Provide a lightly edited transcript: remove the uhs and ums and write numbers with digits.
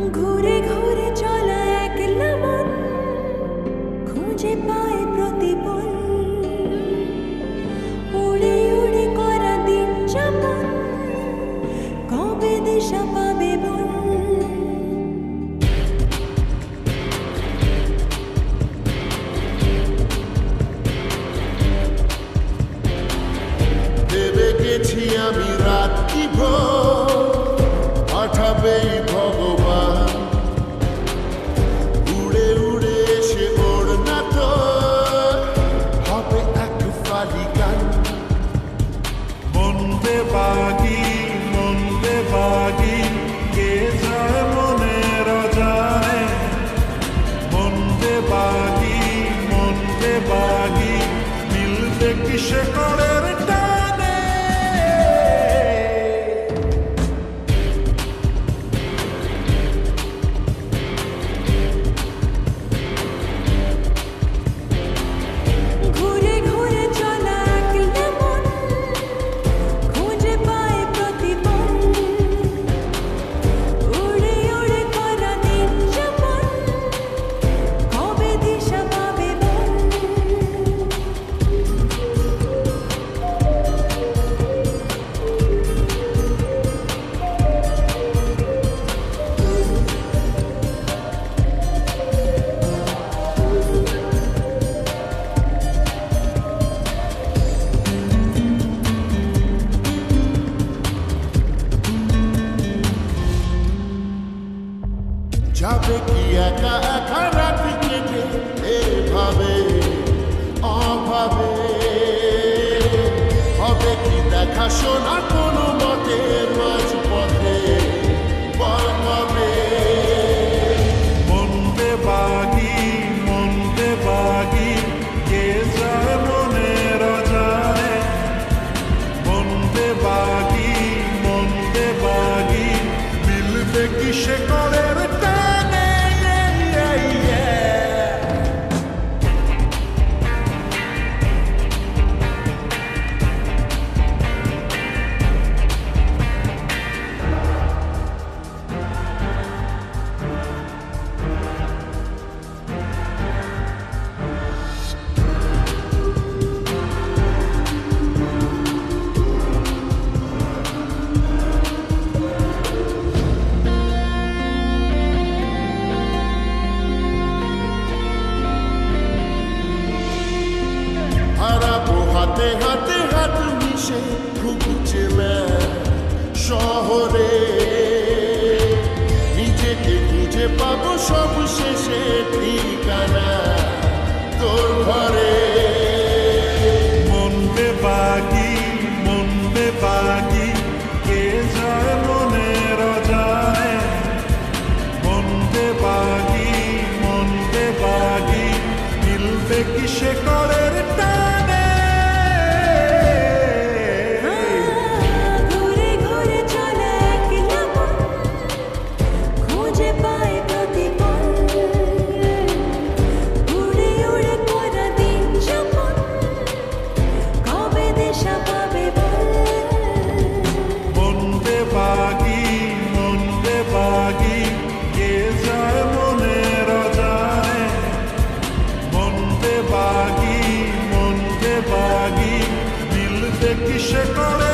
ঘুরে ঘুরে চলা একলা মন খুঁজে পায় প্রতিপল উড়ে উড়ে করা দিন যাপন কবে দিশা পাবে বল ভেবে গেছি আমি রাত কি ভোর পাঠাবে ভগবান উড়ে উড়ে এসে ওর না তো হবে এক ফালি গান মন্দে বাগি কে যায় মনের অজানে মন্দে বাগি মিলবে কিসে করের টানে ঘুরে ঘুরে চলা একলা মন খুঁজে পায় প্রতিপল উড়ে উড়ে করা দিন যাপন কবে দিশা পাবে বল যাবে কি একা একা রাত কেটে এভাবে অভাবে হবে কি দেখা শোনা কোনো মতে মাঝ পথে বল কবে মন্দে বাগি কে যায় মনের অজানে মন্দে বাগি মিলবে কিসে করের টানে হারাবো হাতে হাতে হাত মিশে ঘুরছে শহরে নিজেকে খুঁজে পাবো সব শেষে ঠিকানা তোর ঘরে মন্দে বাগি কে যায় মনের অজানে মন্দে বাগি মিলবে কিসে করের টানে ঘুরে ঘুরে চলা একলা মন খুঁজে পায় প্রতিপল উড়ে উড়ে করা দিন যাপন কবে দিশা পাবে বল মন্দে বাগি কে যায় মনের অজানে মন্দে বাগি মিলবে কিসে করে